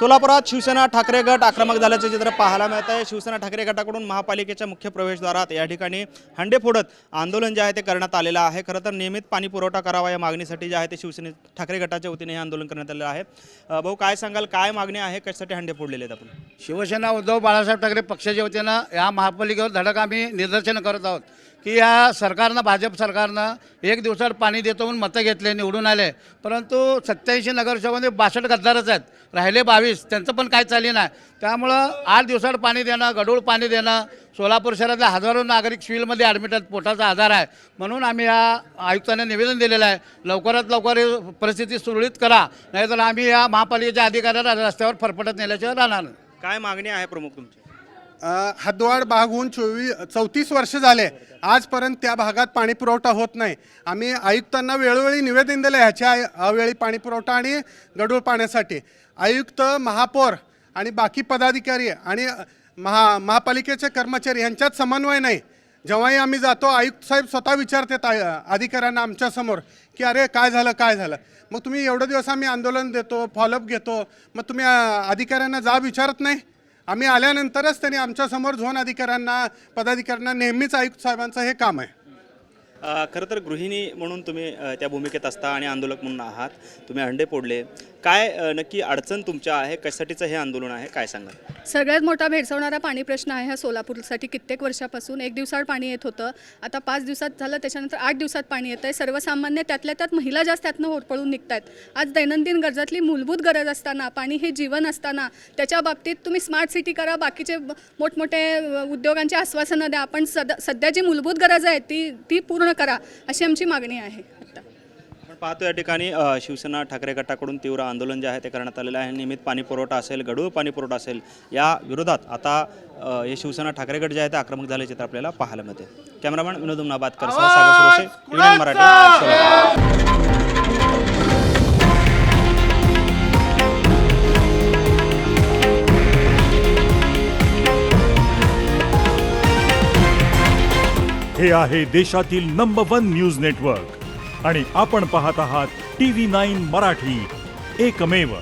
सोलापुरात शिवसेना ठाकरे गट आक्रमक झाल्याचे चित्र पाहायला मिळत आहे। शिवसेना ठाकरे गटाकडून महापालिकेच्या मुख्य प्रवेशद्वारात या ठिकाणी हंडे फोडत आंदोलन जे आहे ते करण्यात आलेलं आहे। खरं तर नियमित पाणी पुरवठा करावा या मागणीसाठी जे आहे ते शिवसेना ठाकरे गटाच्या वतीने हे आंदोलन करण्यात आलेलं आहे। भाऊ काय सांगाल, काय मागणी आहे, कशासाठी हंडे फोडलेले आहेत आपण? शिवसेना उद्धव बाळासाहेब ठाकरे पक्षाच्या वतीनं या महापालिकेवर धडक आम्ही निदर्शन करत आहोत की या सरकारनं, भाजप सरकारनं एक दिवसात पाणी देतो म्हणून मतं घेतले, निवडून आले, परंतु 87 नगरसेवकांमध्ये 62 गद्दारच आहेत, राहिले 22, त्यांचं पण काय चालली नाही। त्यामुळं 8 दिवसात पाणी देणं, गढूळ पाणी देणं, सोलापूर शहरातल्या हजारो नागरिक सिव्हिलमध्ये ॲडमिट आहेत, पोटाचा आजार आहे, म्हणून आम्ही या आयुक्तांना निवेदन दिलेलं आहे, लवकरात लवकर परिस्थिती सुरळीत करा, नाहीतर आम्ही या महापालिकेच्या अधिकाऱ्याला रस्त्यावर फरफटत नेल्याशिवाय राहणार नाही। काय मागणी आहे प्रमुख तुमची? हद्दवाढ भाग होऊन 34 वर्ष झाले, आजपर्यंत त्या भागात पाणी पुरवठा होत नाही। आम्ही आयुक्तांना वेळोवेळी निवेदन दिलं ह्याच्या अवेळी पाणी पुरवठा आणि गढूळ पाण्यासाठी। आयुक्त, महापौर आणि बाकी पदाधिकारी आणि महापालिकेचे कर्मचारी यांच्यात समन्वय नाही। जेव्हाही आम्ही जातो, आयुक्त साहेब स्वतः विचारतात अधिकाऱ्यांना आमच्यासमोर की अरे काय झालं, मग तुम्ही एवढे दिवस आम्ही आंदोलन देतो, फॉलोअप घेतो, मग तुम्ही अधिकाऱ्यांना जाब विचारत नाही। आम्ही आल्यानंतरच त्यांनी आमच्यासमोर झोन अधिकाऱ्यांना, पदाधिकाऱ्यांना, नेहमीच आयुक्त साहेबांचं हे काम आहे। खरं तर गृहिणी म्हणून तुम्ही त्या भूमिकेत असता आणि आंदोलक म्हणून आहात, तुम्ही हंडे फोडले, काय नक्की अडचण तुमच्या आहे, कशासाठीचं हे आंदोलन आहे, काय सांगाल? सगळ्यात मोठा भेडसावणारा पाणी प्रश्न आहे हा सोलापूरसाठी। कित्येक वर्षापासून 1 दिवसाआड पाणी येत होतं, आता 5 दिवसात झालं, त्याच्यानंतर 8 दिवसात पाणी येतं आहे। सर्वसामान्य त्यातल्या त्यात महिला जास्त त्यातनं होरपळून निघत आहेत। आज दैनंदिन गरजातली मूलभूत गरज असताना, पाणी हे जीवन असताना, त्याच्या बाबतीत तुम्ही स्मार्ट सिटी करा, बाकीचे मोठमोठे उद्योगांची आश्वासनं द्या, पण सध्या जी मूलभूत गरज आहे ती पूर्ण करा, अशी आमची मागणी आहे। आपण पाहतो या ठिकाणी शिवसेना ठाकरे गटाकडून तीव्र आंदोलन जे आहे ते करण्यात आलेलं आहे। नियमित पाणी पुरवठा असेल, गढूळ पाणी पुरवठा असेल, या विरोधात आता हे शिवसेना ठाकरे गट जे आहे ते आक्रमक झाले चित्र आपल्याला पाहायला मिळते। कॅमेरामॅन विनोद उमनाबादकर सह सागर सुरोसे, युनियन मराठी, सोलापूर। हे आहे देशातील नंबर 1 न्यूज नेटवर्क आणि आपण पाहत आहात TV9 मराठी, एकमेव।